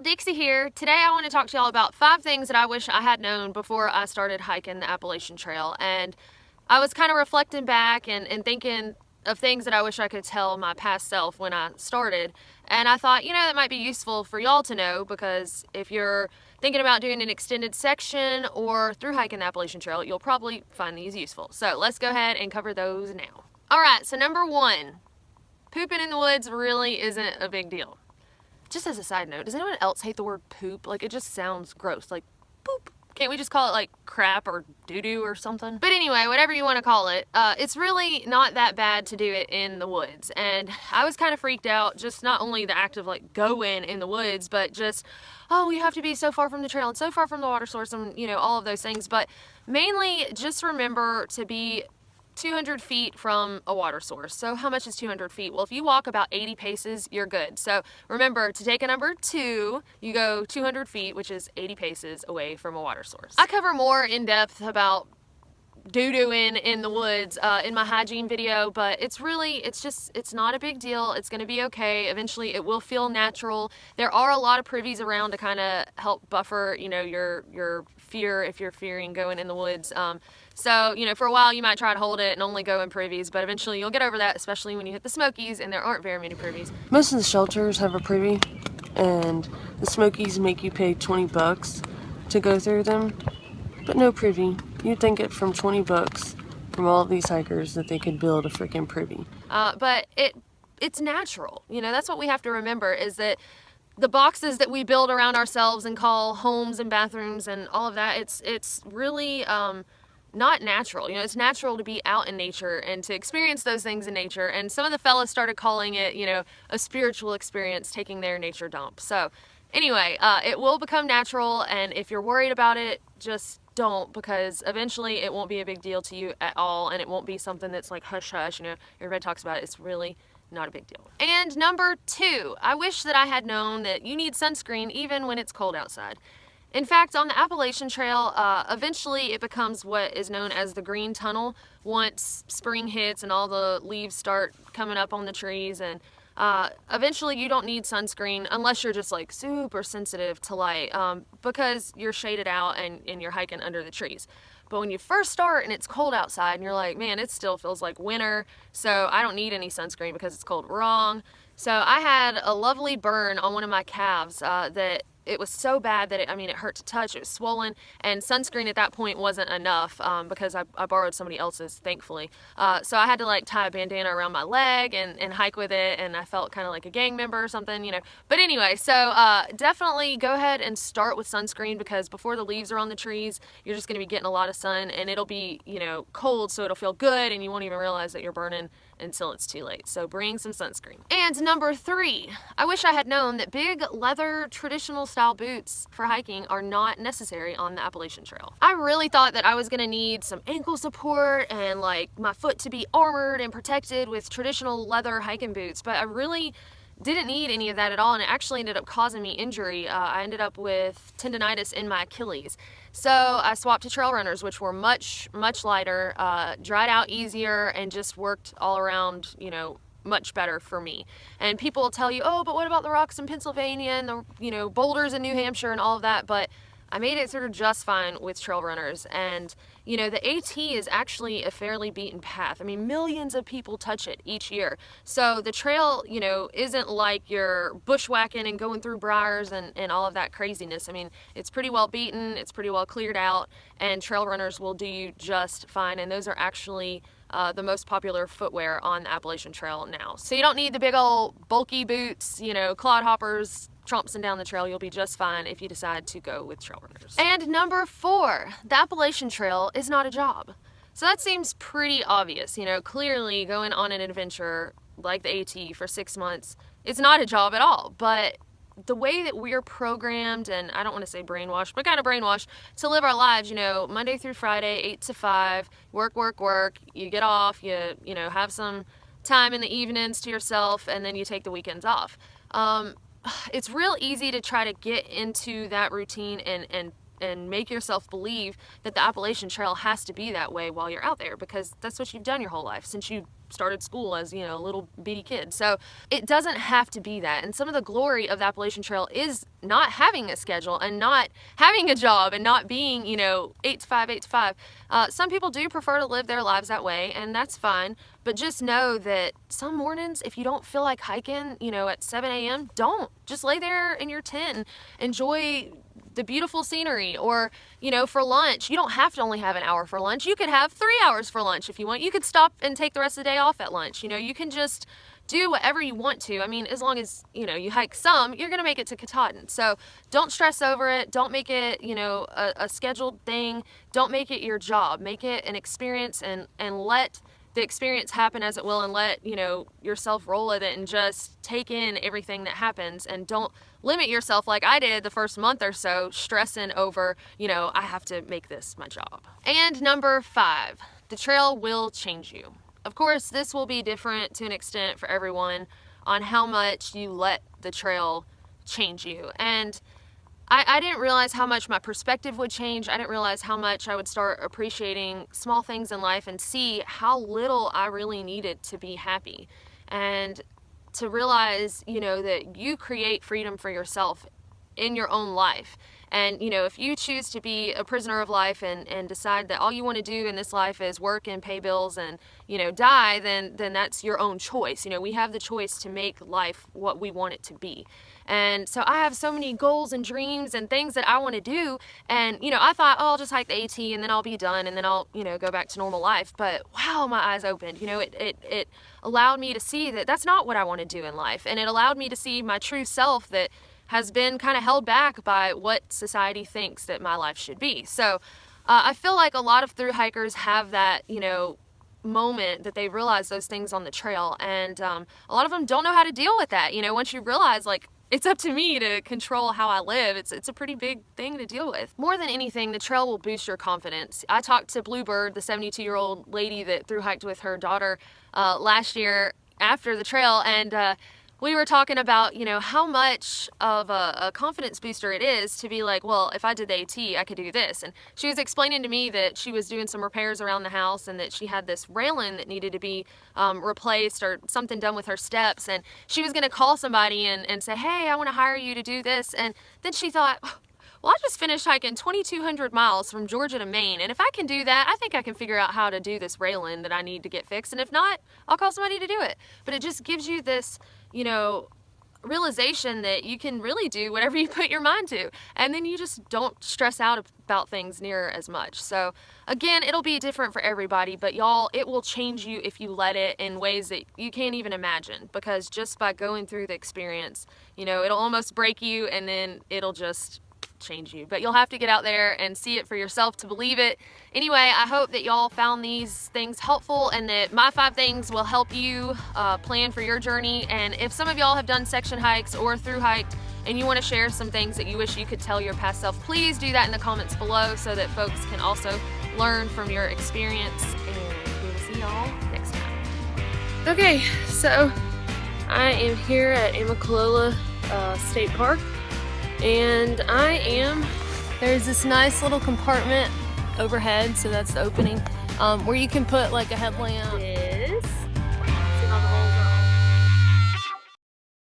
Dixie here. Today I want to talk to y'all about 5 things that I wish I had known before I started hiking the Appalachian Trail. And I was kind of reflecting back and thinking of things that I wish I could tell my past self when I started. And I thought, that might be useful for y'all to know, because if you're thinking about doing an extended section or through hiking the Appalachian Trail, you'll probably find these useful. So let's go ahead and cover those now. Alright, so number 1, pooping in the woods really isn't a big deal. Just as a side note, does anyone else hate the word poop? Like, it just sounds gross, like poop. Can't we just call it like crap or doo-doo or something? But anyway, whatever you want to call it, it's really not that bad to do it in the woods. And I was kind of freaked out, just not only the act of like going in the woods, but just, oh, you have to be so far from the trail and so far from the water source and, all of those things. But mainly just remember to be 200 feet from a water source. So how much is 200 feet? Well, if you walk about 80 paces, you're good. So remember, to take a number 2, you go 200 feet, which is 80 paces away from a water source. I cover more in depth about doo-dooing in the woods in my hygiene video, but it's not a big deal. It's going to be okay. Eventually it will feel natural. There are a lot of privies around to kind of help buffer, your fear if you're fearing going in the woods. So, for a while you might try to hold it and only go in privies, but eventually you'll get over that, especially when you hit the Smokies, and there aren't very many privies. Most of the shelters have a privy, and the Smokies make you pay $20 to go through them, but no privy. You'd think it from $20 from all of these hikers that they could build a freaking privy. But it's natural. That's what we have to remember, is that the boxes that we build around ourselves and call homes and bathrooms and all of that, it's really not natural. It's natural to be out in nature and to experience those things in nature. And some of the fellas started calling it, a spiritual experience, taking their nature dump. So anyway, it will become natural, and if you're worried about it, just don't, because eventually it won't be a big deal to you at all, and it won't be something that's like hush hush, everybody talks about it. It's really not a big deal. And number 2, I wish that I had known that you need sunscreen even when it's cold outside. In fact, on the Appalachian Trail, eventually it becomes what is known as the green tunnel once spring hits and all the leaves start coming up on the trees, and eventually you don't need sunscreen unless you're just like super sensitive to light, because you're shaded out and you're hiking under the trees. But when you first start and it's cold outside and you're like, man, it still feels like winter, so I don't need any sunscreen because it's cold. Wrong. So I had a lovely burn on one of my calves that it was so bad that it hurt to touch. It was swollen, and sunscreen at that point wasn't enough because I borrowed somebody else's, thankfully. So I had to like tie a bandana around my leg and hike with it, and I felt kind of like a gang member or something, But anyway, so definitely go ahead and start with sunscreen, because before the leaves are on the trees, you're just going to be getting a lot of sun, and it'll be, cold, so it'll feel good, and you won't even realize that you're burning until it's too late. So bring some sunscreen. And number 3, I wish I had known that big leather traditional style boots for hiking are not necessary on the Appalachian Trail. I really thought that I was gonna need some ankle support and like my foot to be armored and protected with traditional leather hiking boots, but I really didn't need any of that at all, and it actually ended up causing me injury. I ended up with tendonitis in my Achilles. So I swapped to trail runners, which were much dried out easier, and just worked all around, much better for me. And people will tell you, oh, but what about the rocks in Pennsylvania and the, boulders in New Hampshire and all of that? But I made it through just fine with trail runners. And, the AT is actually a fairly beaten path. Millions of people touch it each year. So the trail, isn't like you're bushwhacking and going through briars and all of that craziness. It's pretty well beaten, it's pretty well cleared out, and trail runners will do you just fine. And those are actually the most popular footwear on the Appalachian Trail now. So you don't need the big old bulky boots, clod hoppers, tromping down the trail. You'll be just fine if you decide to go with trail runners. And number 4, the Appalachian Trail is not a job. So that seems pretty obvious. Clearly going on an adventure like the AT for 6 months, it's not a job at all. But the way that we're programmed, and I don't want to say brainwashed, but kind of brainwashed, to live our lives, Monday through Friday, 8 to 5, work, you get off, you have some time in the evenings to yourself, and then you take the weekends off. It's real easy to try to get into that routine and make yourself believe that the Appalachian Trail has to be that way while you're out there, because that's what you've done your whole life since you started school as, you know, a little bitty kid. So it doesn't have to be that. And some of the glory of the Appalachian Trail is not having a schedule and not having a job and not being, you know, 8 to 5, 8 to 5. Some people do prefer to live their lives that way, and that's fine. But just know that some mornings, if you don't feel like hiking, you know, at 7 a.m., don't. Just lay there in your tent and enjoy the beautiful scenery. Or, you know, for lunch, you don't have to only have an hour for lunch. You could have 3 hours for lunch if you want. You could stop and take the rest of the day off at lunch. You know, you can just do whatever you want to. I mean, as long as, you know, you hike some, you're going to make it to Katahdin. So don't stress over it. Don't make it, you know, a scheduled thing. Don't make it your job. Make it an experience, and let the experience happen as it will, and let, you know, yourself roll with it and just take in everything that happens. And don't limit yourself like I did the first month or so, stressing over, you know, I have to make this my job. And number 5, the trail will change you. Of course, this will be different to an extent for everyone on how much you let the trail change you. And I didn't realize how much my perspective would change. I didn't realize how much I would start appreciating small things in life and see how little I really needed to be happy. And to realize, you know, that you create freedom for yourself in your own life. And, you know, if you choose to be a prisoner of life and decide that all you want to do in this life is work and pay bills and, you know, die, then that's your own choice. You know, we have the choice to make life what we want it to be. And so I have so many goals and dreams and things that I want to do. And, you know, I thought, oh, I'll just hike the AT and then I'll be done and then I'll, you know, go back to normal life. But wow, my eyes opened. You know, it allowed me to see that that's not what I want to do in life. And it allowed me to see my true self that has been kind of held back by what society thinks that my life should be. So I feel like a lot of thru hikers have that, you know, moment that they realize those things on the trail. And a lot of them don't know how to deal with that. You know, once you realize, like, it's up to me to control how I live, it's a pretty big thing to deal with. More than anything, the trail will boost your confidence. I talked to Bluebird, the 72-year-old lady that thru hiked with her daughter last year after the trail, and we were talking about, you know, how much of a confidence booster it is to be like, well, if I did the AT, I could do this. And she was explaining to me that she was doing some repairs around the house and that she had this railing that needed to be replaced or something done with her steps. And she was going to call somebody and say, hey, I want to hire you to do this. And then she thought, well, I just finished hiking 2,200 miles from Georgia to Maine, and if I can do that, I think I can figure out how to do this railing that I need to get fixed, and if not, I'll call somebody to do it. But it just gives you this, you know, realization that you can really do whatever you put your mind to, and then you just don't stress out about things near as much. So again, it'll be different for everybody, but y'all, it will change you if you let it in ways that you can't even imagine, because just by going through the experience, you know, it'll almost break you and then it'll just change you. But you'll have to get out there and see it for yourself to believe it. Anyway, I hope that y'all found these things helpful and that my 5 things will help you plan for your journey. And if some of y'all have done section hikes or thru hiked and you want to share some things that you wish you could tell your past self, please do that in the comments below so that folks can also learn from your experience. And we'll see y'all next time. Okay, so I am here at Amicalola State Park. And there's this nice little compartment overhead, so that's the opening, where you can put like a headlamp